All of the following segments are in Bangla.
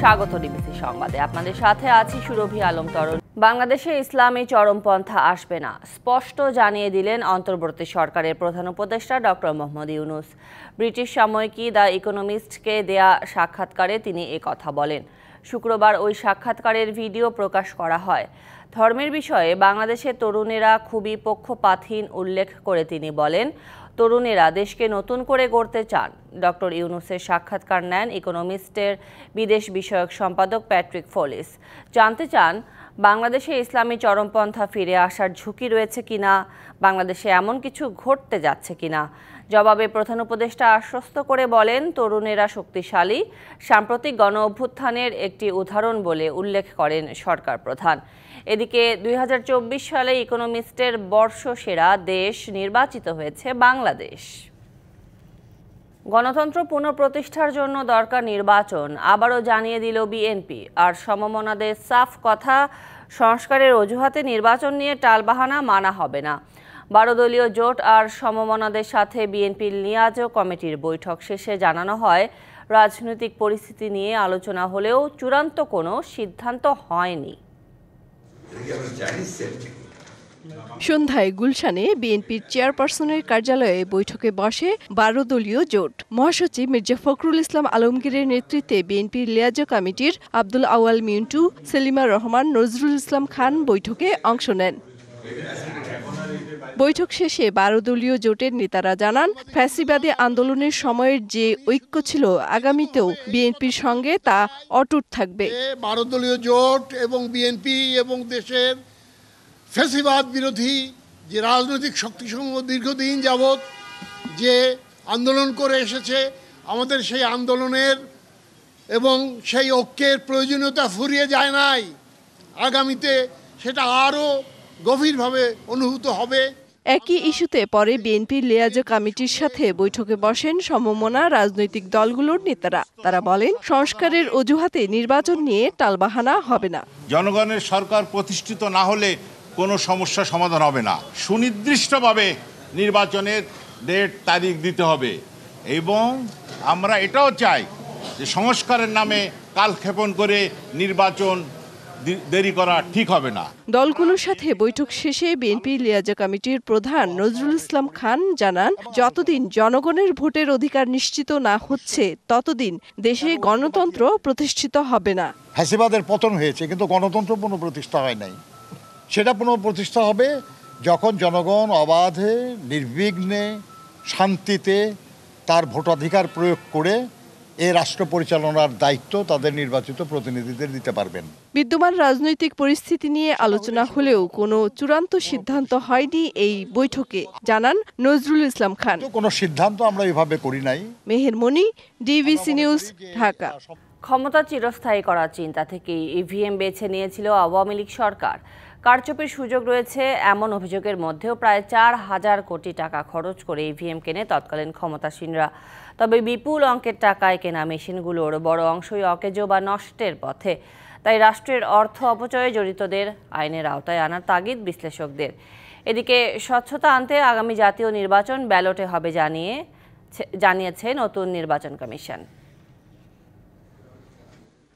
স্বাগত ডিবিসি সংবাদে। আপনাদের সাথে আছি সুরভি আলম তরুণ। বাংলাদেশে ইসলামী চরমপন্থা আসবে না, স্পষ্ট জানিয়ে দিলেন অন্তর্বর্তী সরকারের প্রধান উপদেষ্টা ডক্টর মোহাম্মদ ইউনূস। ব্রিটিশ সাময়িকী দ্য ইকোনমিস্টকে দেয়া সাক্ষাৎকারে তিনি কথা বলেন। শুক্রবার ওই সাক্ষাৎকারের ভিডিও প্রকাশ করা হয়। ধর্মের বিষয়ে বাংলাদেশের তরুণেরা খুবই পক্ষপাতহীন উল্লেখ করে তিনি বলেন, তরুণেরা দেশকে নতুন করে গড়তে চান। ডক্টর ইউনূসের সাক্ষাৎকার নেন ইকোনমিস্টের বিদেশ বিষয়ক সম্পাদক প্যাট্রিক ফোলিস। জানতে চান বাংলাদেশে ইসলামী চরমপন্থা ফিরে আসার ঝুঁকি রয়েছে কিনা, বাংলাদেশে এমন কিছু ঘটতে যাচ্ছে কিনা। জবাবে প্রধান উপদেষ্টা আশ্বস্ত করে বলেন, তরুণেরা শক্তিশালী, সাম্প্রতিক গণ অভ্যুত্থানের একটি উদাহরণ বলে উল্লেখ করেন সরকার প্রধান। এদিকে ২০২৪ সালে ইকোনমিস্টের বর্ষসেরা দেশ নির্বাচিত হয়েছে বাংলাদেশ। গণতন্ত্র পুনঃপ্রতিষ্ঠার জন্য দরকার নির্বাচন, আবারও জানিয়ে দিল বিএনপি। আর সমমনাদের সাফ কথা, সংস্কারের অজুহাতে নির্বাচন নিয়ে টালবাহানা মানা হবে না। ১২ দলীয় জোট আর সমমনাদের সাথে বিএনপির নিয়াজ কমিটির বৈঠক শেষে জানানো হয়, রাজনৈতিক পরিস্থিতি নিয়ে আলোচনা হলেও চূড়ান্ত কোনো সিদ্ধান্ত হয়নি। সন্ধ্যায় গুলশানে বিএনপির চেয়ারপারসনের কার্যালয়ে বৈঠকে বসে ১২ দলীয় জোট। মহাসচিব মির্জা ফখরুল ইসলাম আলমগীরের নেতৃত্বে বিএনপির লিয়াজো কমিটির আব্দুল আওয়াল মিন্টু, সেলিমা রহমান, নজরুল ইসলাম খান বৈঠকে অংশ নেন। বৈঠক শেষে ১২ দলীয় জোটের নেতারা জানান, ফ্যাসিবাদী আন্দোলনের সময়ের যে ঐক্য ছিল, আগামীতেও বিএনপির সঙ্গে তা অটুট থাকবে। ১২ দলীয় জোট এবং বিএনপি এবং দেশের ফ্যাসিবাদ বিরোধী যে রাজনৈতিক শক্তিসমূহ দীর্ঘদিন যাবৎ যে আন্দোলন করে এসেছে, আমাদের সেই আন্দোলনের এবং সেই ঐক্যের প্রয়োজনীয়তা ফুরিয়ে যায় নাই। আগামীতে সেটা আরও গভীরভাবে অনুভূত হবে। একই ইস্যুতে পরে বিএনপির লিয়াজো কমিটির সাথে বৈঠকে বসেন সমমনা রাজনৈতিক দলগুলোর নেতারা। তারা বলেন, সংস্কারের অজুহাতে নির্বাচন নিয়ে টালবাহানা হবে না। জনগণের সরকার প্রতিষ্ঠিত না হলে কোনো সমস্যা সমাধান হবে না। সুনির্দিষ্টভাবে নির্বাচনের ডেট তারিখ দিতে হবে এবং আমরা এটাও চাই যে সংস্কারের নামে কালক্ষেপণ করে নির্বাচন দেরি করা ঠিক হবে না। দলগুলোর সাথে বৈঠক শেষে বিএনপি লিয়াজো কমিটির প্রধান নজরুল ইসলাম খান জানান, যতদিন জনগণের ভোটের অধিকার নিশ্চিত না হচ্ছে, ততদিন দেশে গণতন্ত্র প্রতিষ্ঠিত হবে না। ফ্যাসিবাদের পতন হয়েছে, কিন্তু গণতন্ত্র পুনঃপ্রতিষ্ঠা হয় নাই। সেটা পুনঃপ্রতিষ্ঠা হবে যখন জনগণ অবাধে, নির্বিঘ্নে, শান্তিতে তার ভোটাধিকার প্রয়োগ করে এই রাষ্ট্র পরিচালনার দায়িত্ব তাদের নির্বাচিত প্রতিনিধিদের দিতে পারবেন। বিদ্যমান রাজনৈতিক পরিস্থিতি নিয়ে আলোচনা হলেও কোনো চূড়ান্ত সিদ্ধান্ত হয়নি এই বৈঠকে, জানান নজরুল ইসলাম খান। কোনো সিদ্ধান্ত আমরা এভাবে করি নাই। মেহের মনি, ডিবিসি নিউজ, ঢাকা। ক্ষমতা চিরস্থায়ী করার চিন্তা থেকেই ইভিএম বেছে নিয়েছিল আওয়ামী লীগ সরকার। কারচুপির সুযোগ রয়েছে এমন অভিযোগের মধ্যেও প্রায় ৪,০০০ কোটি টাকা খরচ করে ইভিএম কেনে তৎকালীন ক্ষমতাসীনরা। তবে বিপুল অঙ্কের টাকায় কেনা মেশিনগুলোর বড় অংশই অকেজো বা নষ্টের পথে। তাই রাষ্ট্রের অর্থ অপচয়ে জড়িতদের আইনের আওতায় আনার তাগিদ বিশ্লেষকদের। এদিকে স্বচ্ছতা আনতে আগামী জাতীয় নির্বাচন ব্যালটে হবে জানিয়েছে নতুন নির্বাচন কমিশন।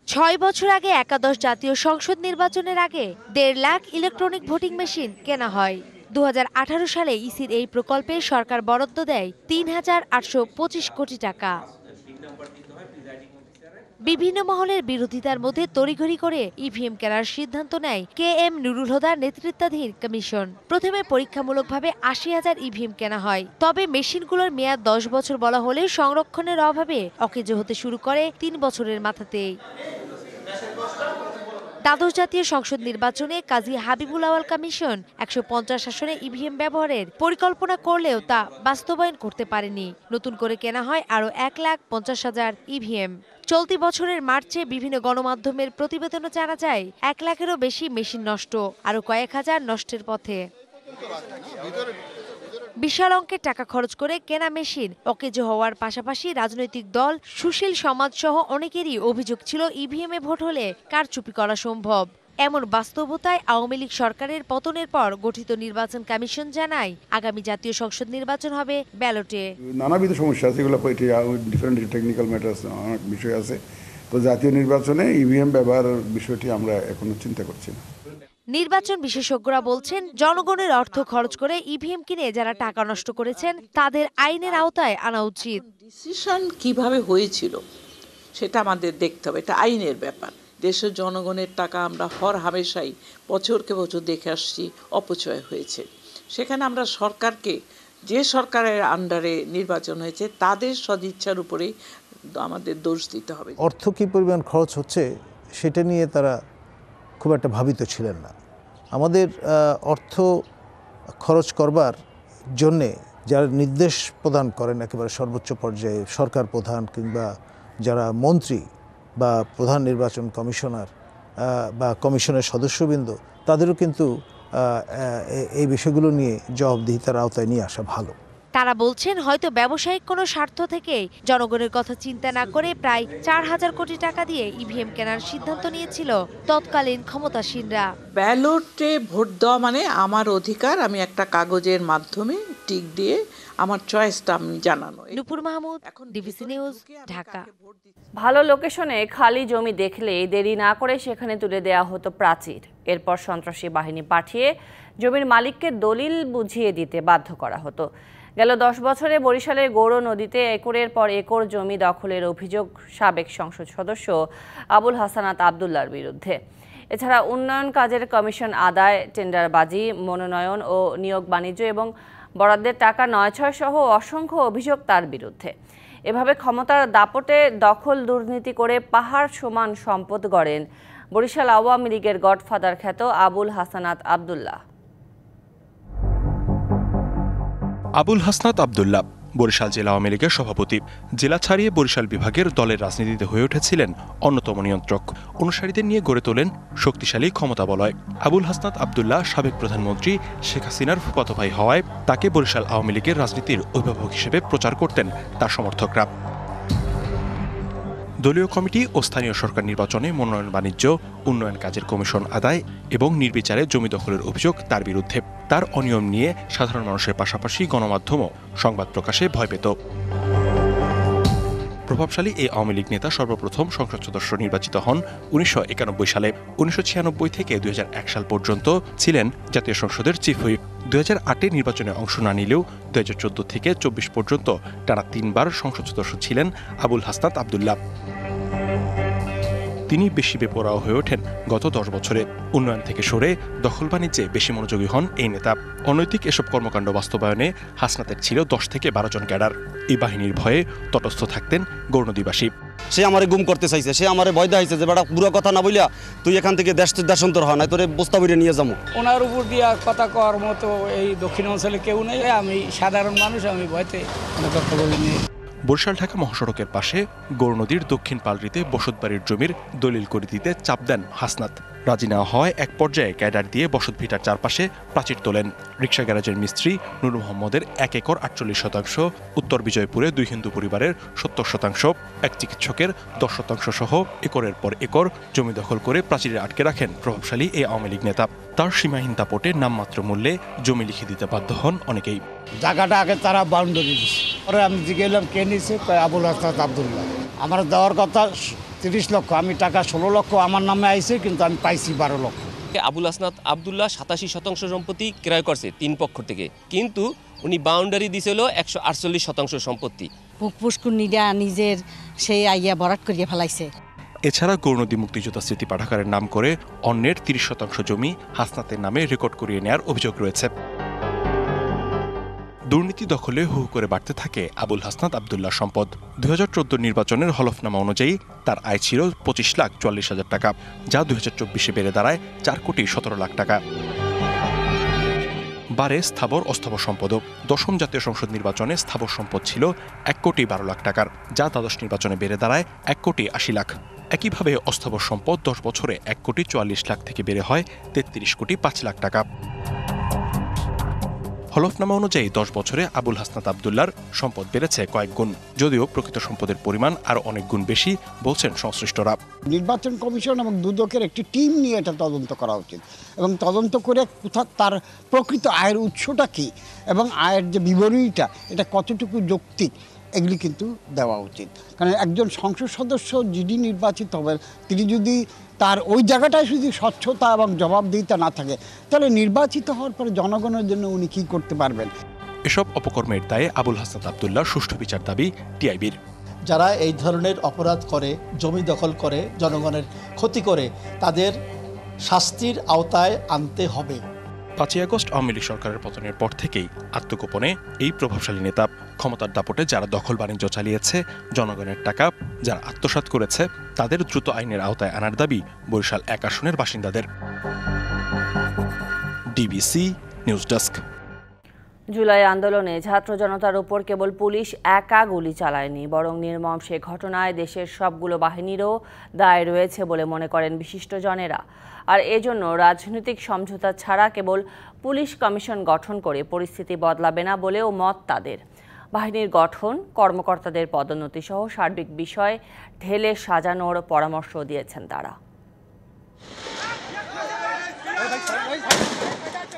৬ বছর আগে একাদশ জাতীয় সংসদ নির্বাচনের আগে ১.৫ লাখ ইলেকট্রনিক ভোটিং মেশিন কেনা হয়। ২০১৮ সালে ইসির এই প্রকল্পে সরকার বরাদ্দ দেয় ৩,৮২৫ কোটি টাকা। বিভিন্ন মহলের বিরোধিতার মধ্যে তড়িঘড়ি করে ইভিএম কেনার সিদ্ধান্ত নেয় KM নুরুল হুদার নেতৃত্বাধীন কমিশন। প্রথমে পরীক্ষামূলকভাবে ৮০,০০০ ইভিএম কেনা হয়। তবে মেশিনগুলোর মেয়াদ ১০ বছর বলা হলে সংরক্ষণের অভাবে অকেজো হতে শুরু করে ৩ বছরের মাথাতেই। দ্বাদশ জাতীয় সংসদ নির্বাচনে কাজী হাবিবুল আওয়াল কমিশন ১৫০ আসনে ইভিএম ব্যবহারের পরিকল্পনা করলেও তা বাস্তবায়ন করতে পারেনি। নতুন করে কেনা হয় আরও ১,৫০,০০০ ইভিএম। চলতি বছরের মার্চে বিভিন্ন গণমাধ্যমের প্রতিবেদনে জানা যায় ১ লাখেরও বেশি মেশিন নষ্ট, আরও কয়েক হাজার নষ্টের পথে। বিশাল অঙ্কের টাকা খরচ করে কেনা মেশিন অকেজো হওয়ার পাশাপাশি রাজনৈতিক দল, সুশীল সমাজ সহ অনেকেরই অভিযোগ ছিল ইভিএমে ভোট হলে কারচুপি করা সম্ভব। এমন বাস্তবতায় আওয়ামী লীগ সরকারের পতনের পর গঠিত নির্বাচন কমিশন জানায়, আগামী জাতীয় সংসদ নির্বাচন হবে ব্যালটে। নানাবিধ সমস্যা আছে, এগুলো ডিফারেন্ট টেকনিক্যাল ম্যাটার্স, অনেক বিষয় আছে। তো জাতীয় নির্বাচনে ইভিএম ব্যবহারের বিষয়টি আমরা এখনো চিন্তা করছি না। নির্বাচন বিশেষজ্ঞরা বলছেন, জনগণের অর্থ খরচ করে ইভিএম কিনে যারা টাকা নষ্ট করেছেন তাদের আইনের আওতায় আনা উচিত। ডিসিশন কিভাবে হয়েছিল সেটা আমাদের দেখতে হবে, এটা আইনের ব্যাপার। দেশের জনগণের টাকা আমরা হর হামেশাই বছরকে বছর দেখে আসছি অপচয় হয়েছে। সেখানে আমরা সরকারকে, যে সরকারের আন্ডারে নির্বাচন হয়েছে তাদের সদিচ্ছার উপরেই আমাদের দোষ দিতে হবে। অর্থ কী পরিমাণ খরচ হচ্ছে সেটা নিয়ে তারা খুব একটা ভাবিত ছিলেন না। আমাদের অর্থ খরচ করবার জন্যে যারা নির্দেশ প্রদান করেন একেবারে সর্বোচ্চ পর্যায়ে, সরকার প্রধান কিংবা যারা মন্ত্রী বা প্রধান নির্বাচন কমিশনার বা কমিশনের সদস্যবৃন্দ, তাদেরও কিন্তু এই বিষয়গুলো নিয়ে জবাবদিহিতার আওতায় নিয়ে আসা ভালো। তারা বলছেন, হয়তো ব্যবসায়িক কোনো স্বার্থ থেকে জনগণের কথা চিন্তা না করে প্রায় 4,000 কোটি টাকা দিয়ে ইভিএম কেনার সিদ্ধান্ত নিয়েছিল তৎকালীন ক্ষমতাসীনরা। ব্যালটে ভোট দেওয়া মানে আমার অধিকার, আমি একটা কাগজের মাধ্যমে টিক দিয়ে আমার চয়েসটা আমি জানানো। নূপুর মাহমুদ, ডিবিসি নিউজ, ঢাকা। ভালো লোকেশনে খালি জমি দেখলেই দেরি না করে সেখানে তুলে দেয়া হতো প্রাচীর। এরপর সন্ত্রাসী বাহিনী পাঠিয়ে জমির মালিককে দলিল বুঝিয়ে দিতে বাধ্য করা হতো। গেল 10 বছরে বরিশালের গৌর নদীতে একরের পর একর জমি দখলের অভিযোগ সাবেক সংসদ সদস্য আবুল হাসানাত আবদুল্লার বিরুদ্ধে। এছাড়া উন্নয়ন কাজের কমিশন আদায়, টেন্ডারবাজি, মনোনয়ন ও নিয়োগ বাণিজ্য এবং বরাদ্দের টাকা ৯/৬ সহ অসংখ্য অভিযোগ তার বিরুদ্ধে। এভাবে ক্ষমতার দাপটে দখল দুর্নীতি করে পাহাড় সমান সম্পদ গড়েন বরিশাল আওয়ামী লীগের গডফাদার খ্যাত আবুল হাসানাত আবদুল্লাহ। আবুল হাসনাত আবদুল্লাহ বরিশাল জেলা আওয়ামী লীগের সভাপতি। জেলা ছাড়িয়ে বরিশাল বিভাগের দলের রাজনীতিতে হয়ে উঠেছিলেন অন্যতম নিয়ন্ত্রক। অনুসারীদের নিয়ে গড়ে তোলেন শক্তিশালী ক্ষমতা বলয়। আবুল হাসনাত আবদুল্লাহ সাবেক প্রধানমন্ত্রী শেখ হাসিনার ফুফাতো ভাই হওয়ায় তাকে বরিশাল আওয়ামী লীগের রাজনীতির অভিভাবক হিসেবে প্রচার করতেন তার সমর্থকরা। দলীয় কমিটি ও স্থানীয় সরকার নির্বাচনে মনোনয়ন বাণিজ্য, উন্নয়ন কাজের কমিশন আদায় এবং নির্বিচারে জমি দখলের অভিযোগ তার বিরুদ্ধে। তার অনিয়ম নিয়ে সাধারণ মানুষের পাশাপাশি গণমাধ্যমও সংবাদ প্রকাশে ভয় পেত। প্রভাবশালী এই আওয়ামী লীগ নেতা সর্বপ্রথম সংসদ সদস্য নির্বাচিত হন 1991 সালে। 1996 থেকে 2001 সাল পর্যন্ত ছিলেন জাতীয় সংসদের চিফ হুইপ। 2008 নির্বাচনে অংশ না নিলেও 2014 থেকে 24 পর্যন্ত টানা 3 বার সংসদ সদস্য ছিলেন আবুল হাসনাত আবদুল্লাহ। তিনি বেশি বেপরোয়া হয়ে ওঠেন গত 10 বছরে। উন্নয়ন থেকে সরে দখল বাণিজ্যে বেশি মনোযোগী হন এই নেতা। অনৈতিক এসব কর্মকাণ্ড বাস্তবায়নে হাসনাতের ছিল 10 থেকে 12 জন ক্যাডার। এই বাহিনীর ভয়ে তটস্থ থাকতেন গৌরনদীবাসী। সে আমারে গুম করতে চাইছে, সে আমারে ভয় দেখাইছে যে বেটা পুরো কথা না বলিয়া তুই এখান থেকে দেশান্তর হয় না, তোরে বস্তা বইরে নিয়ে যাবো। ওনার উপর দিয়া কথা কর মতো এই দক্ষিণ অঞ্চলে কেউ নেই। আমি সাধারণ মানুষ, আমি ভয়তে কথা বলিনি। বরিশাল ঢাকা মহাসড়কের পাশে গৌর নদীর দক্ষিণ পালড়িতে বসতবাড়ির জমির দলিল করে দিতে চাপ দেন হাসনাত। রাজি না হওয়ায় এক পর্যায়ে ক্যাডার দিয়ে বসতভিটার চারপাশে প্রাচীর তোলেন। রিকশা গ্যারেজের মিস্ত্রি নূর মোহাম্মদের 1 একর 48%, উত্তর বিজয়পুরে 2 হিন্দু পরিবারের 70%, এক চিকিৎসকের 10% সহ একরের পর একর জমি দখল করে প্রাচীরে আটকে রাখেন প্রভাবশালী এই আওয়ামী লীগ নেতা। তার সীমাহীন দাপটে নামমাত্র মূল্যে জমি লিখে দিতে বাধ্য হন অনেকেই। জায়গাটা আগে তারা বাউন্ডারি দিচ্ছে, পরে আমি জিজ্ঞেলাম কে নিচ্ছে, আবুল হাসনাত আবদুল্লাহ। আমার দেওয়ার কথা 30 লক্ষ, আমি টাকা 16 লক্ষ আমার নামে আইছে, কিন্তু আমি পাইছি 12 লক্ষ। আবুল হাসনাত আবদুল্লাহ 87% সম্পত্তি ক্রয় করছে 3 পক্ষ থেকে, কিন্তু উনি বাউন্ডারি দিছিল 148% সম্পত্তি। পুষ্কুনিরা নিজের সেই আইয়া বরাট করিয়া ফেলাইছে। এছাড়া গৌরনদী মুক্তিযোদ্ধা স্মৃতি পাঠাগারের নাম করে অন্যের 30% জমি হাসনাতের নামে রেকর্ড করিয়ে নেওয়ার অভিযোগ রয়েছে। দুর্নীতি দখলে হু করে বাড়তে থাকে আবুল হাসনাত আবদুল্লাহ সম্পদ। 2014 নির্বাচনের হলফনামা অনুযায়ী তার আয় ছিল 25,44,000 টাকা, যা 2024-এ বেড়ে দাঁড়ায় 4,17,00,000 টাকা। বাড়ে স্থাবর অস্থাবর সম্পদও। 10ম জাতীয় সংসদ নির্বাচনে স্থাবর সম্পদ ছিল 1,12,00,000 টাকার, যা দ্বাদশ নির্বাচনে বেড়ে দাঁড়ায় 1,80,00,000। একইভাবে অস্থাবর সম্পদ 10 বছরে 1,44,00,000 থেকে বেড়ে হয় 33,05,00,000 টাকা। হলফনামা অনুযায়ী 10 বছরে আবুল হাসনাত আবদুল্লার সম্পদ বেড়েছে কয়েক গুণ, যদিও প্রকৃত সম্পদের পরিমাণ আরও অনেক গুণ বেশি বলছেন সংশ্লিষ্টরা। নির্বাচন কমিশন এবং দুদকের একটি টিম নিয়ে এটা তদন্ত করা উচিত, এবং তদন্ত করে কোথা তার প্রকৃত আয়ের উৎসটা কী এবং আয়ের যে বিবরণীটা এটা কতটুকু যৌক্তিক, এগুলি কিন্তু দেওয়া উচিত। কারণ একজন সংসদ সদস্য যিনি নির্বাচিত হবেন তিনি যদি তার ওই জায়গাটায় যদি স্বচ্ছতা এবং জবাবদিহিতা না থাকে তাহলে নির্বাচিত হওয়ার পরে জনগণের জন্য উনি কী করতে পারবেন? এসব অপকর্মের দায়ে আবুল হাসনাত আব্দুল্লাহ সুষ্ঠু বিচার দাবি টিআইবির। যারা এই ধরনের অপরাধ করে, জমি দখল করে, জনগণের ক্ষতি করে, তাদের শাস্তির আওতায় আনতে হবে। 5ই আগস্ট আওয়ামী লীগ সরকারের পতনের পর থেকেই আত্মগোপনে এই প্রভাবশালী নেতা ক্ষমতার দাপটে যারা দখল বাণিজ্য চালিয়েছে, জনগণের টাকা যারা আত্মসাৎ করেছে, তাদের দ্রুত আইনের আওতায় আনার দাবি বরিশাল 1 আসনের বাসিন্দাদের। DBC news desk. জুলাই আন্দোলনে ছাত্র জনতার উপর কেবল পুলিশ একা গুলি চালায়নি, বরং নির্মম সে ঘটনায় দেশের সবগুলো বাহিনীরও দায় রয়েছে বলে মনে করেন বিশিষ্টজনেরা। আর এজন্য রাজনৈতিক সমঝোতা ছাড়া কেবল পুলিশ কমিশন গঠন করে পরিস্থিতি বদলাবে না বলেও মত তাদের। বাহিনীর গঠন, কর্মকর্তাদের পদোন্নতি সহ সার্বিক বিষয় ঢেলে সাজানোর পরামর্শ দিয়েছেন তারা।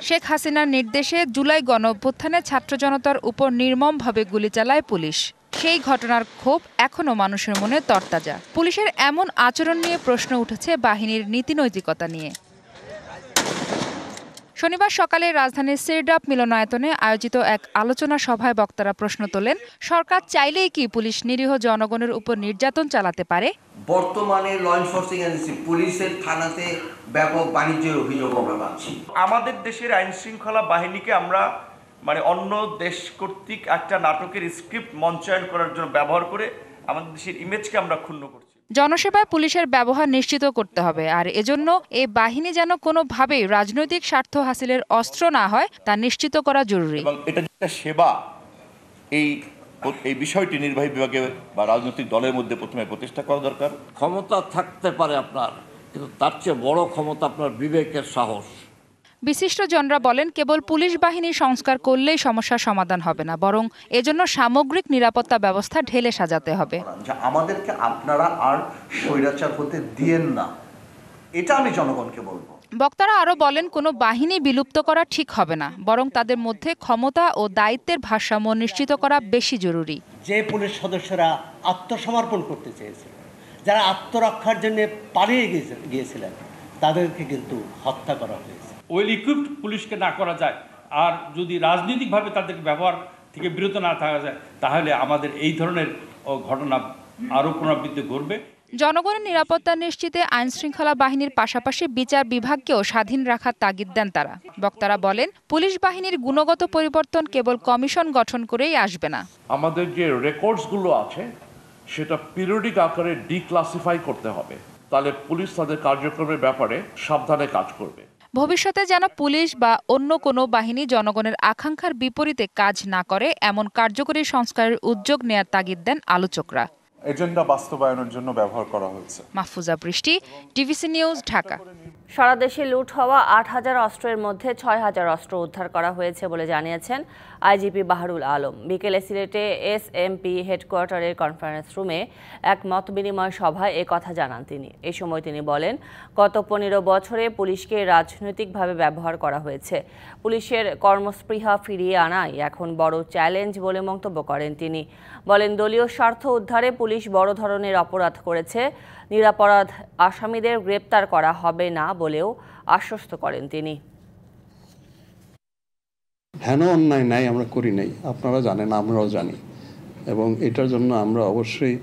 শেখ হাসিনার নির্দেশে জুলাই গণঅভ্যুত্থানে ছাত্র জনতার উপর নির্মমভাবে গুলি চালায় পুলিশ। সেই ঘটনার ক্ষোভ এখনো মানুষের মনে তরতাজা। পুলিশের এমন আচরণ নিয়ে প্রশ্ন উঠেছে বাহিনীর নীতিনৈতিকতা নিয়ে। শনিবার সকালে রাজধানীর সিরডাপ মিলনায়তনে আয়োজিত এক আলোচনা সভায় বক্তারা প্রশ্ন তোলেন, সরকার চাইলেই কি পুলিশ নিরীহ জনগণের উপর নির্যাতন চালাতে পারে? বর্তমানে ল এনফোর্সিং এজেন্সি পুলিশের থানাতে ব্যাপক বাণিজ্যের অভিযোগ আমরা পাচ্ছি। আমাদের দেশের আইন শৃঙ্খলা বাহিনীকে আমরা অন্য দেশ কর্তৃক একটা নাটকের স্ক্রিপ্ট মঞ্চায়ন করার জন্য ব্যবহার করে আমাদের দেশের ইমেজকে আমরা ক্ষুণ্ণ করছি। জনসেবায় পুলিশের ব্যবহার নিশ্চিত করতে হবে, আর এজন্য এই বাহিনী যেন কোনোভাবেই রাজনৈতিক স্বার্থ হাসিলের অস্ত্র না হয় তা নিশ্চিত করা জরুরি। এবং এটা যেটা সেবা, এই বিষয়টি নির্বাহী বিভাগে বা রাজনৈতিক দলের মধ্যে প্রথমে প্রতিষ্ঠা করা দরকার। ক্ষমতা থাকতে পারে আপনার, কিন্তু তার চেয়ে বড় ক্ষমতা আপনার বিবেকের সাহস। বিশিষ্টজনরা বলেন, কেবল পুলিশ বাহিনী সংস্কার করলেই সমস্যার সমাধান হবে না, বরং এজন্য সামগ্রিক নিরাপত্তা ব্যবস্থা ঢেলে সাজাতে হবে। আমাদেরকে আপনারা আর স্বৈরাচার হতে দিয়েন না, এটা আমি জনগণকে বলবো। বক্তারা আরও বলেন, কোনো বাহিনী বিলুপ্ত করা ঠিক হবে না, বরং তাদের মধ্যে ক্ষমতা ও দায়িত্বের ভারসাম্য নিশ্চিত করা বেশি জরুরি। যে পুলিশ সদস্যরা আত্মসমর্পণ করতে চেয়েছিলেন, যারা আত্মরক্ষার জন্য পালিয়ে গিয়েছিলেন, তাদেরকে কিন্তু হত্যা করা হয়েছে। ওয়েল ইকুইপড পুলিশকে না করা যায়, আর যদি রাজনৈতিকভাবে তাদের ব্যবহার থেকে বিরত না থাকা যায়, তাহলে আমাদের এই ধরনের ঘটনা আরও পুনরাবৃত্তি ঘটবে। জনগণের নিরাপত্তা নিশ্চিতে আইন শৃঙ্খলা বাহিনীর পাশাপাশি বিচার বিভাগকেও স্বাধীন রাখার তাগিদ দেন তারা। বক্তারা বলেন, পুলিশ বাহিনীর গুণগত পরিবর্তন কেবল কমিশন গঠন করেই আসবে না। আমাদের যে রেকর্ডসগুলো আছে সেটা পিরিয়ডিক আকারে ডিক্লাসিফাই করতে হবে, তাহলে পুলিশ তাদের কার্যক্রমের ব্যাপারে সাবধানে কাজ করবে। ভবিষ্যতে যেন পুলিশ বা অন্য কোনো বাহিনী জনগণের আকাঙ্ক্ষার বিপরীতে কাজ না করে, এমন কার্যকরী সংস্কারের উদ্যোগ নেয়ার তাগিদ দেন আলোচকরা। এজেন্ডা বাস্তবায়নের জন্য ব্যবহার করা হয়েছে। মাহফুজা বৃষ্টি, ডিবিসি নিউজ, ঢাকা। সারা দেশে লুট হওয়া ৮,০০০ অস্ত্রের মধ্যে ৬,০০০ অস্ত্র উদ্ধার করা হয়েছে বলে জানিয়েছেন আইজিপি বাহারুল আলম। বিকেলে সিলেটে এসএমপি হেডকোয়ার্টারের কনফারেন্স রুমে এক মতবিনিময় সভায় কথা জানান তিনি। এ সময় তিনি বলেন, গত ১৫ বছরে পুলিশকে রাজনৈতিকভাবে ব্যবহার করা হয়েছে। পুলিশের কর্মস্পৃহা ফিরিয়ে আনাই এখন বড় চ্যালেঞ্জ বলে মন্তব্য করেন তিনি। বলেন, দলীয় স্বার্থ উদ্ধারে পুলিশ বড় ধরনের অপরাধ করেছে, নিরপরাধ আসামিদের গ্রেপ্তার করা হবে না বলেও আশ্বস্ত করেন তিনি। হেন অন্যায় নাই আমরা করি নাই, আপনারা জানেন, আমরাও জানি, এবং এটার জন্য আমরা অবশ্যই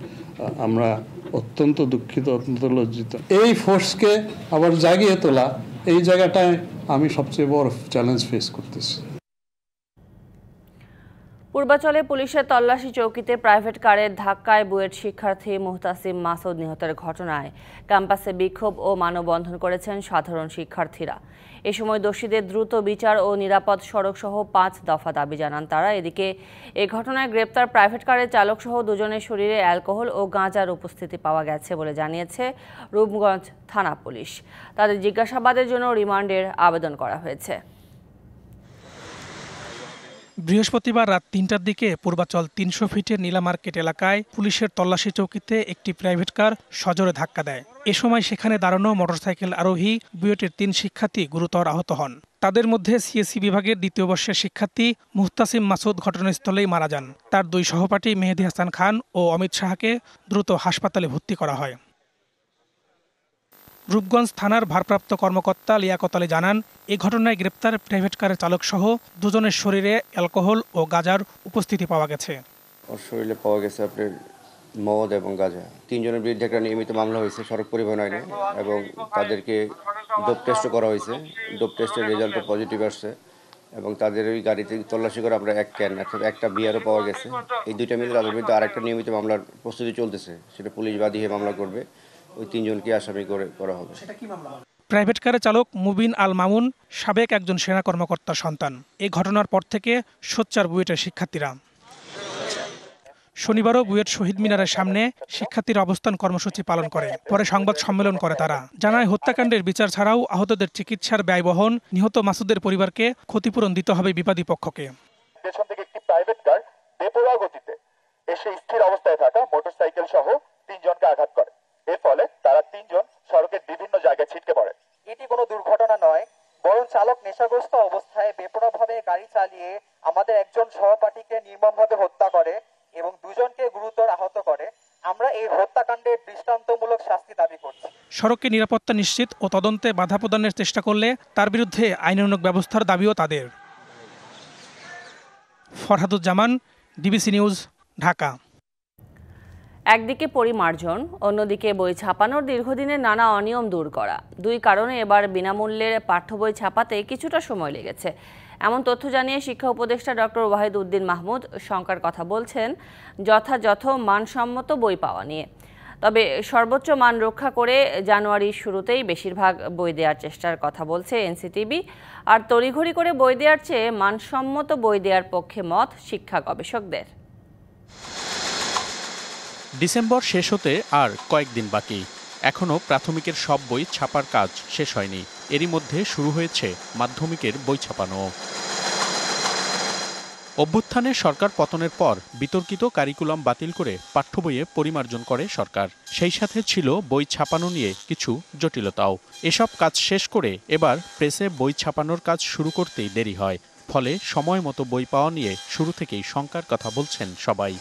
অত্যন্ত দুঃখিত, অত্যন্ত লজ্জিত। এই ফোর্সকে আবার জাগিয়ে তোলা, এই জায়গাটায় আমি সবচেয়ে বড় চ্যালেঞ্জ ফেস করতেছি। পূর্বাচলে পুলিশের তল্লাশি চৌকিতে প্রাইভেট কারের ধাক্কায় বুয়েট শিক্ষার্থী মুহতাসিম মাসুদ নিহতের ঘটনায় ক্যাম্পাসে বিক্ষোভ ও মানববন্ধন করেছেন সাধারণ শিক্ষার্থীরা। এ সময় দোষীদের দ্রুত বিচার ও নিরাপদ সড়ক সহ ৫ দফা দাবি জানান তারা। এদিকে এ ঘটনায় গ্রেপ্তার প্রাইভেট কারের চালক সহ দুজনের শরীরে অ্যালকোহল ও গাঁজার উপস্থিতি পাওয়া গেছে বলে জানিয়েছে রূপগঞ্জ থানা পুলিশ। তাদের জিজ্ঞাসাবাদের জন্য রিমান্ডের আবেদন করা হয়েছে। বৃহস্পতিবার রাত ৩টার দিকে পূর্বাচল ৩০০ ফিটের নীলা মার্কেট এলাকায় পুলিশের তল্লাশি চৌকিতে একটি প্রাইভেট কার সজোরে ধাক্কা দেয়। এ সময় সেখানে দাঁড়ানো মোটরসাইকেল আরোহী বুয়েটের ৩ শিক্ষার্থী গুরুতর আহত হন। তাদের মধ্যে সিএসসি বিভাগের দ্বিতীয় বর্ষের শিক্ষার্থী মুহতাসিম মাসুদ ঘটনাস্থলেই মারা যান। তার দুই সহপাঠী মেহেদী হাসান খান ও অমিত সাহাকে দ্রুত হাসপাতালে ভর্তি করা হয়। রূপগঞ্জ থানার ভারপ্রাপ্ত কর্মকর্তা লিয়াকত আলী জানান, এই ঘটনায় গ্রেপ্তার প্রাইভেট কারের চালক সহ দুজনের শরীরে অ্যালকোহল ও গাঁজার উপস্থিতি পাওয়া গেছে। ওর শরীরে পাওয়া গেছে আপনার মদ এবং গাঁজা। 3 জনের বিরুদ্ধে একটা নিয়মিত মামলা হয়েছে সড়ক পরিবহন আইনে এবং তাদেরকে ডোপ টেস্ট করা হয়েছে। ডোপ টেস্টের রেজাল্টও পজিটিভ আসছে এবং তাদের ওই গাড়িতে তল্লাশি করে আমরা এক ক্যান অর্থাৎ একটা বিয়ারও পাওয়া গেছে। এই দুইটা মিলে তাদের বিরুদ্ধে আরেকটা নিয়মিত মামলার প্রস্তুতি চলতেছে, সেটা পুলিশ বাদী হয়ে মামলা করবে। ওই 3 জনকে আসামি করে করা হবে। প্রাইভেট কারের চালক মুবিন আল মামুন সাবেক একজন সেনা কর্মকর্তার সন্তান। এই ঘটনার পর থেকে সোচ্চার বুয়েটের শিক্ষার্থীরা। শনিবারও বুয়েট শহীদ মিনারের সামনে শিক্ষার্থীরা অবস্থান কর্মসূচি পালন করে। পরে সংবাদ সম্মেলন করে তারা। জানায়, হত্যাকাণ্ডের বিচার ছাড়াও আহতদের চিকিৎসার ব্যয় বহন, নিহত মাসুদের পরিবারকে ক্ষতিপূরণ দিতে হবে বিবাদী পক্ষকে। পেছন থেকে একটি প্রাইভেট কার বেপরোয়া গতিতে এসে স্থির অবস্থায় থাকা মোটরসাইকেল সহ 3 জনকে আঘাত করে। এর ফলে তারা 3 জন সড়কের বিভিন্ন জায়গায় ছিটকে পড়ে। এটি কোনো দুর্ঘটনা নয়, বরং চালক নেশাগ্রস্ত অবস্থায় বেপরোয়াভাবে গাড়ি চালিয়ে আমাদের একজন সহপাঠীকে নির্মমভাবে হত্যা করে এবং 2 জনকে গুরুতর আহত করে। আমরা এই হত্যাকাণ্ডের দৃষ্টান্তমূলক শাস্তি দাবি করছি। সড়কে নিরাপত্তা নিশ্চিত ও তদন্তে বাধা প্রদানের চেষ্টা করলে তার বিরুদ্ধে আইনানুগ ব্যবস্থার দাবিও তাদের। Farhaduzzaman, DBC news, Dhaka. একদিকে পরিমার্জন, অন্যদিকে বই ছাপানোর দীর্ঘদিনের নানা অনিয়ম দূর করা, দুই কারণে এবার বিনামূল্যের পাঠ্য বই ছাপাতে কিছুটা সময় লেগেছে। এমন তথ্য জানিয়ে শিক্ষা উপদেষ্টা ডক্টর ওয়াহিদ উদ্দিন মাহমুদ শঙ্কার কথা বলছেন যথাযথ মানসম্মত বই পাওয়া নিয়ে। তবে সর্বোচ্চ মান রক্ষা করে জানুয়ারির শুরুতেই বেশিরভাগ বই দেওয়ার চেষ্টার কথা বলছে এনসিটিবি। আর তড়িঘড়ি করে বই দেওয়ার চেয়ে মানসম্মত বই দেওয়ার পক্ষে মত শিক্ষা গবেষকদের। ডিসেম্বর শেষ হতে আর কয়েকদিন বাকি। এখনও প্রাথমিকের সব বই ছাপার কাজ শেষ হয়নি। এরই মধ্যে শুরু হয়েছে মাধ্যমিকের বই ছাপানো। অভ্যুত্থানে সরকার পতনের পর বিতর্কিত কারিকুলাম বাতিল করে পাঠ্য বইয়ে পরিমার্জন করে সরকার। সেই সাথে ছিল বই ছাপানো নিয়ে কিছু জটিলতাও। এসব কাজ শেষ করে এবার প্রেসে বই ছাপানোর কাজ শুরু করতেই দেরি হয়। ফলে সময় মতো বই পাওয়া নিয়ে শুরু থেকেই শঙ্কার কথা বলছেন সবাই।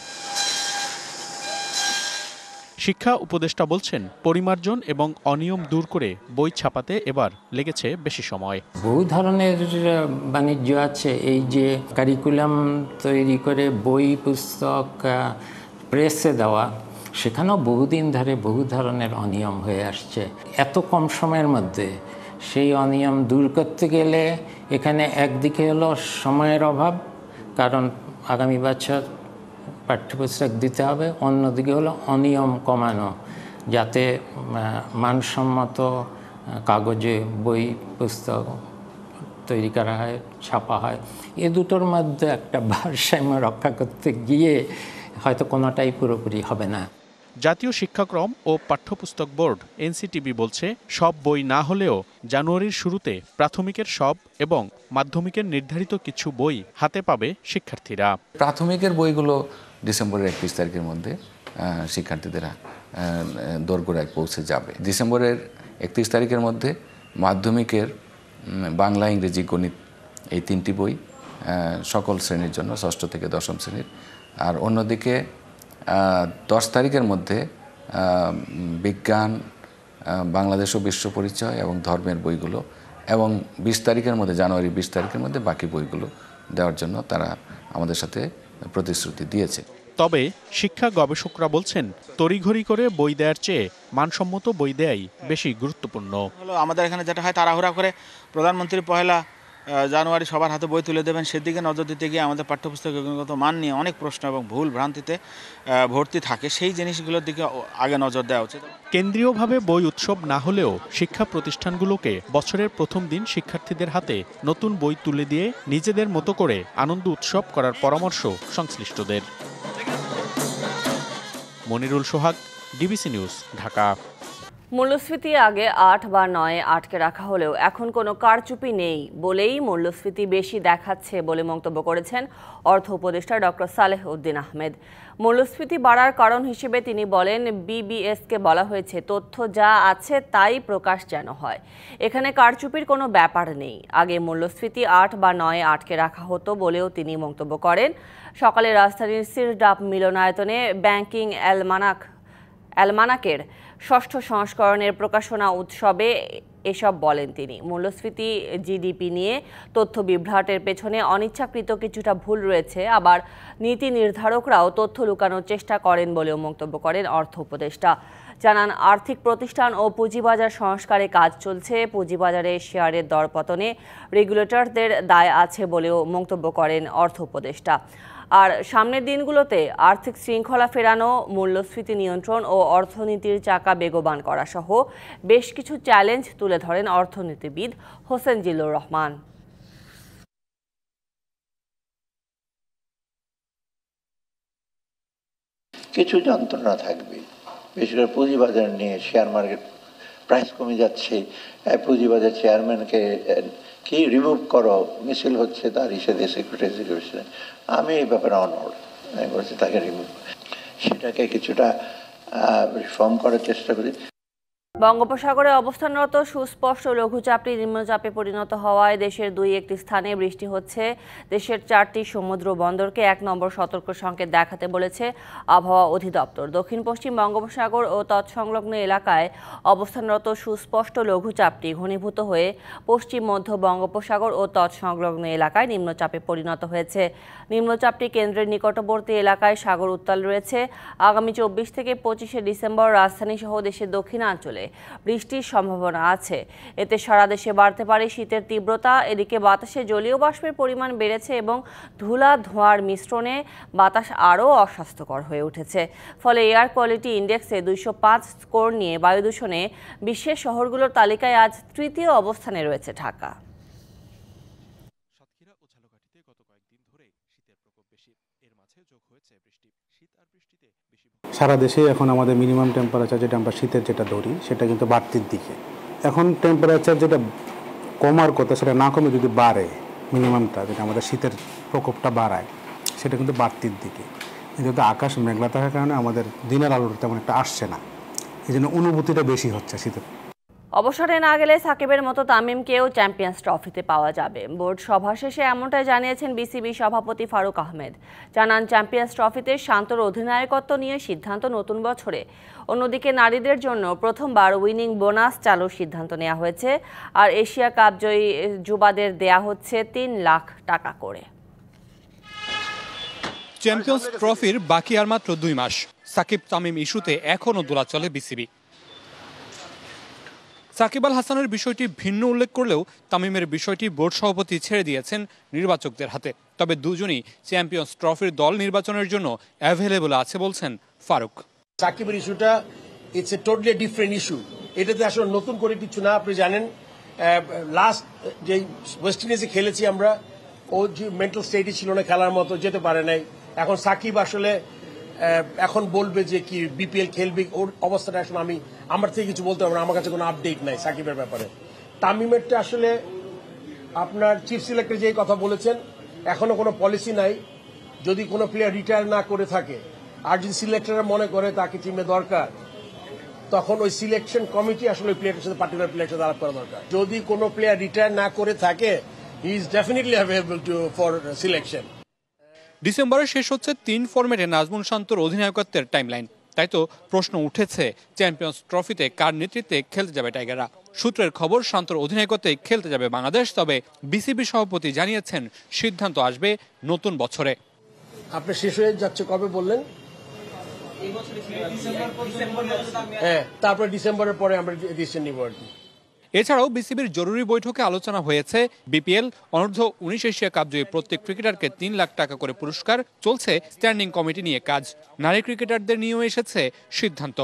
শিক্ষা উপদেষ্টা বলছেন, পরিমার্জন এবং অনিয়ম দূর করে বই ছাপাতে এবার লেগেছে বেশি সময়। বহু ধরনের বাণিজ্য আছে, এই যে কারিকুলাম তৈরি করে বই পুস্তক প্রেসে দেওয়া, সেখানেও বহুদিন ধরে বহু ধরনের অনিয়ম হয়ে আসছে। এত কম সময়ের মধ্যে সেই অনিয়ম দূর করতে গেলে এখানে একদিকে হলো সময়ের অভাব, কারণ আগামী বছর পাঠ্যপুস্তক দিতে হবে, অন্যদিকে হলো অনিয়ম কমানো, যাতে মানসম্মত কাগজে বই পুস্তক তৈরি করা হয়, ছাপা হয়। এ দুটোর মধ্যে একটা ভারসাম্য রক্ষা করতে গিয়ে হয়তো কোনোটাই পুরোপুরি হবে না। জাতীয় শিক্ষাক্রম ও পাঠ্যপুস্তক বোর্ড এনসিটিবি বলছে, সব বই না হলেও জানুয়ারির শুরুতে প্রাথমিকের সব এবং মাধ্যমিকের নির্ধারিত কিছু বই হাতে পাবে শিক্ষার্থীরা। প্রাথমিকের বইগুলো ডিসেম্বরের 31 তারিখের মধ্যে শিক্ষার্থীরা দোরগোড়ায় পৌঁছে যাবে। ডিসেম্বরের 31 তারিখের মধ্যে মাধ্যমিকের বাংলা, ইংরেজি, গণিত এই 3টি বই সকল শ্রেণীর জন্য, ষষ্ঠ থেকে দশম শ্রেণীর। আর অন্যদিকে 10 তারিখের মধ্যে বিজ্ঞান, বাংলাদেশ ও বিশ্ব পরিচয় এবং ধর্মের বইগুলো, এবং 20 তারিখের মধ্যে, জানুয়ারি 20 তারিখের মধ্যে বাকি বইগুলো দেওয়ার জন্য তারা আমাদের সাথে প্রতিশ্রুতি দিয়েছে। তবে শিক্ষা গবেষকরা বলছেন, তড়িঘড়ি করে বই দেওয়ার চেয়ে মানসম্মত বই দেয়াই বেশি গুরুত্বপূর্ণ। আমাদের এখানে যেটা হয়, তাড়াহুড়া করে প্রধানমন্ত্রী 1 জানুয়ারি সবার হাতে বই তুলে দেবেন, সেদিকে নজর দিতে গিয়ে আমাদের পাঠ্যপুস্তকের গুণগত মান নিয়ে অনেক প্রশ্ন এবং ভুল ভ্রান্তিতে ভর্তি থাকে। সেই জিনিসগুলোর দিকে আগে নজর দেওয়া উচিত। কেন্দ্রীয়ভাবে বই উৎসব না হলেও শিক্ষা প্রতিষ্ঠানগুলোকে বছরের প্রথম দিন শিক্ষার্থীদের হাতে নতুন বই তুলে দিয়ে নিজেদের মতো করে আনন্দ উৎসব করার পরামর্শ সংশ্লিষ্টদের। মনিরুল সোহাগ, ডিবিসি নিউজ, ঢাকা। মূল্যস্ফীতি আগে 8 বা 9 আটকে রাখা হলেও এখন কোনো কারচুপি নেই বলেই মূল্যস্ফীতি বেশি দেখাচ্ছে বলে মন্তব্য করেছেন অর্থ উপদেষ্টা ডক্টর সালেহ উদ্দিন আহমেদ। মূল্যস্ফীতি বাড়ার কারণ হিসেবে তিনি বলেন, বিবিএসকে বলা হয়েছে তথ্য যা আছে তাই প্রকাশ যেন হয়, এখানে কারচুপির কোনো ব্যাপার নেই। আগে মূল্যস্ফীতি 8 বা 9 আটকে রাখা হতো বলেও তিনি মন্তব্য করেন। সকালে রাজধানীর সিরডাপ মিলনায়তনে ব্যাংকিং অ্যালমানাকের ষষ্ঠ সংস্করণের প্রকাশনা উৎসবে এসব বলেন তিনি। মূল্যস্ফীতি, জিডিপি নিয়ে তথ্য বিভ্রাটের পেছনে অনিচ্ছাকৃত কিছুটা ভুল রয়েছে, আবার নীতি নির্ধারকরাও তথ্য লুকানোর চেষ্টা করেন বলেও মন্তব্য করেন অর্থ উপদেষ্টা। জানান, আর্থিক প্রতিষ্ঠান ও পুঁজিবাজার সংস্কারে কাজ চলছে। পুঁজিবাজারে শেয়ারের দরপতনে রেগুলেটরদের দায় আছে বলেও মন্তব্য করেন অর্থ উপদেষ্টা। আর সামনের দিনগুলোতে আর্থিক শৃঙ্খলা ফেরানো, মূল্যস্ফীতি নিয়ন্ত্রণ ও অর্থনীতির চাকা বেগবান করা সহ বেশ কিছু চ্যালেঞ্জ তুলে ধরেন অর্থনীতিবিদ হোসেন জিল্লুর রহমান। কিছু যন্ত্রণা থাকবে, বিশেষ করে পুঁজিবাজার নিয়ে। শেয়ার মার্কেট প্রাইস কমে যাচ্ছে, পুঁজিবাজার চেয়ারম্যানকে কি রিমুভ করো মিছিল হচ্ছে, তার হিসেবে সেক্রেটারি করেছিলেন। আমি এই ব্যাপারে অনড়, আমি বলছি তাকে রিমুভ, সেটাকে কিছুটা রিফর্ম করার চেষ্টা করি। বঙ্গোপসাগরে অবস্থানরত সুস্পষ্ট লঘুচাপটি নিম্নচাপে পরিণত হওয়ায় দেশের 2-1টি স্থানে বৃষ্টি হচ্ছে। দেশের 4টি সমুদ্র বন্দরকে 1 নম্বর সতর্ক সংকেত দেখাতে বলেছে আবহাওয়া অধিদপ্তর। দক্ষিণ পশ্চিম বঙ্গোপসাগর ও তৎসংলগ্ন এলাকায় অবস্থানরত সুস্পষ্ট লঘুচাপটি ঘনীভূত হয়ে পশ্চিম মধ্য বঙ্গোপসাগর ও তৎসংলগ্ন এলাকায় নিম্নচাপে পরিণত হয়েছে। নিম্নচাপটি কেন্দ্রের নিকটবর্তী এলাকায় সাগর উত্তাল রয়েছে। আগামী 24 থেকে 25 ডিসেম্বর রাজধানী সহ দেশের দক্ষিণাঞ্চলে বৃষ্টির সম্ভাবনা আছে। এতে সারা দেশে বাড়তে পারে শীতের তীব্রতা। এদিকে বাতাসে জলীয় বাষ্পের পরিমাণ বেড়েছে এবং ধোঁয়ার মিশ্রণে বাতাস আরও অস্বাস্থ্যকর হয়ে উঠেছে। ফলে এয়ার কোয়ালিটি ইন্ডেক্সে 205 স্কোর নিয়ে বায়ু দূষণে বিশ্বের শহরগুলোর তালিকায় আজ তৃতীয় অবস্থানে রয়েছে ঢাকা। সারা দেশে এখন আমাদের মিনিমাম টেম্পারেচার, যেটা আমরা শীতের যেটা ধরি, সেটা কিন্তু বাড়তির দিকে। এখন টেম্পারেচার যেটা কমার কথা সেটা না কমে যদি বাড়ে, মিনিমামটা যেটা আমাদের শীতের প্রকোপটা বাড়ায়, সেটা কিন্তু বাড়তির দিকে। কিন্তু আকাশ মেঘলা থাকার কারণে আমাদের দিনের আলোটা তেমন একটা আসছে না, এই জন্য অনুভূতিটা বেশি হচ্ছে শীতের। অবসরে না গেলে সাকিবের মতো তামিমকেও চ্যাম্পিয়ন্স ট্রফিতে পাওয়া যাবে। বোর্ড সভা শেষে এমনটাই জানিয়েছেন বিসিবি সভাপতি ফারুক আহমেদ। জানান, চ্যাম্পিয়ন্স ট্রফিতে শান্তর অধিনায়কত্ব নিয়ে সিদ্ধান্ত নতুন বছরে। অন্যদিকে নারীদের জন্য প্রথমবার উইনিং বোনাস চালুর সিদ্ধান্ত নেওয়া হয়েছে। আর এশিয়া কাপ জয়ী যুবাদের দেয়া হচ্ছে 3 লাখ টাকা করে। চ্যাম্পিয়ন্স ট্রফির বাকি আর মাত্র 2 মাস। সাকিব তামিম ইস্যুতে এখনও দোলাচলে বিসিবি। সাকিব আল হাসানের বিষয়টি ভিন্ন উল্লেখ করলেও তামিমের বিষয়টি বোর্ড সভাপতি ছেড়ে দিয়েছেন নির্বাচকদের হাতে। তবে দুজনই চ্যাম্পিয়ন্স ট্রফির দল নির্বাচনের জন্য অ্যাভেলেবল আছে বলছেন ফারুক। সাকিবের ইস্যুটা it's a totally different issue. এটাতে আসলে নতুন করে কিছু না। আপনি জানেন লাস্ট যে ওয়েস্ট ইন্ডিজে খেলেছি আমরা, ও যে মেন্টাল স্টেটই ছিল না, খেলার মতো যেতে পারে নাই। এখন সাকিব আসলে এখন বলবে যে কি বিপিএল খেলবে, ওর অবস্থাটা আসলে আমার থেকে কিছু বলতে পারবো না, আমার কাছে কোনো আপডেট নাই সাকিবের ব্যাপারে। তামিমেরটা আসলে আপনার চিফ সিলেক্টর যেই কথা বলেছেন, এখনো কোনো পলিসি নাই। যদি কোনো প্লেয়ার রিটায়ার না করে থাকে আর যদি সিলেক্টররা মনে করে তাকে টিমে দরকার, তখন ওই সিলেকশন কমিটি আসলে ওই প্লেয়ারের সাথে পার্টিকুলার প্লেয়ারের সাথে আলাপ করা দরকার। যদি কোনো প্লেয়ার রিটায়ার না করে থাকে, he is definitely available for selection. ডিসেম্বরে শেষ হচ্ছে 3 ফরম্যাটে নাজমুল শান্তর অধিনায়কত্বের টাইমলাইন। তাই তো প্রশ্ন উঠেছে চ্যাম্পিয়ন্স ট্রফিতে কার নেতৃত্বে খেলতে যাবে টাইগাররা। সূত্রের খবর, শান্তর অধিনায়কত্বে খেলতে যাবে বাংলাদেশ। তবে বিসিবি সভাপতি জানিয়েছেন সিদ্ধান্ত আসবে নতুন বছরে। আপনি শেষ হয়ে যাচ্ছে কবে বললেন? হ্যাঁ, তারপরে ডিসেম্বরের পরে আমরা ডিসিশন নিব আর কি। এছাড়াও বিসিবির জরুরি বৈঠকে আলোচনা হয়েছে বিপিএল, অনূর্ধ্ব 19 এশিয়া কাপ জয়ী প্রত্যেক ক্রিকেটারকে 3 লাখ টাকা করে পুরস্কার। চলছে স্ট্যান্ডিং কমিটি নিয়ে কাজ। নারী ক্রিকেটারদের নিয়েও এসেছে সিদ্ধান্ত।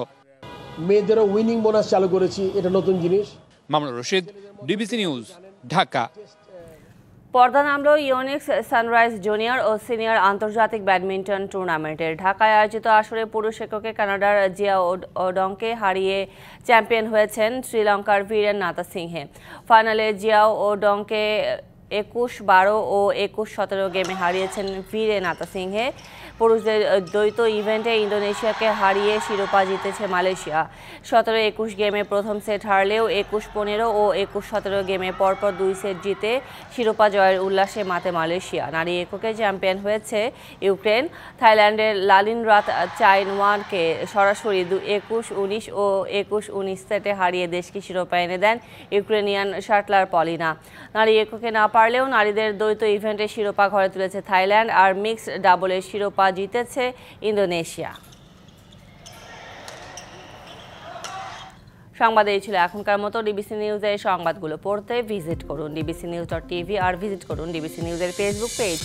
মেয়েদেরও উইনিং বোনাস চালু করেছি, এটা নতুন জিনিস। Mamunur Rashid, DBC news, Dhaka. পর্দা নামল ইওনিক্স সানরাইজ জুনিয়র ও সিনিয়র আন্তর্জাতিক ব্যাডমিন্টন টুর্নামেন্টের। ঢাকায় আয়োজিত আসরে পুরুষ এককে কানাডার জিয়া ওডংকে হারিয়ে চ্যাম্পিয়ন হয়েছেন শ্রীলঙ্কার বীরেন নাতাসিংহে। ফাইনালে জিয়া ওডংকে 21-12 ও 21-17 গেমে হারিয়েছেন বীরেন নাতাসিংহে। পুরুষদের দ্বৈত ইভেন্টে ইন্দোনেশিয়াকে হারিয়ে শিরোপা জিতেছে মালয়েশিয়া। 17-21 গেমে প্রথম সেট হারলেও 21-15 ও 21-17 গেমে পরপর 2 সেট জিতে শিরোপা জয়ের উল্লাসে মাতে মালয়েশিয়া। নারী এককে চ্যাম্পিয়ন হয়েছে ইউক্রেন। থাইল্যান্ডের লালিনরাত চাইনওয়ানকে সরাসরি 21-19 ও 21-19 সেটে হারিয়ে দেশকে শিরোপা এনে দেন ইউক্রেনিয়ান শাটলার পলিনা। নারী এককে না পারলেও নারীদের দ্বৈত ইভেন্টে শিরোপা ঘরে তুলেছে থাইল্যান্ড, আর মিক্সড ডাবলের শিরোপা জিতেছে ইন্দোনেশিয়া। সংবাদ এই ছিল এখনকার মতো। ডিবিসি নিউজের সংবাদগুলো পড়তে ভিজিট করুন dbcnews.tv আর ভিজিট করুন ডিবিসি নিউজের ফেসবুক পেজ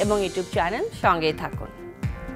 এবং ইউটিউব চ্যানেল। সঙ্গেই থাকুন।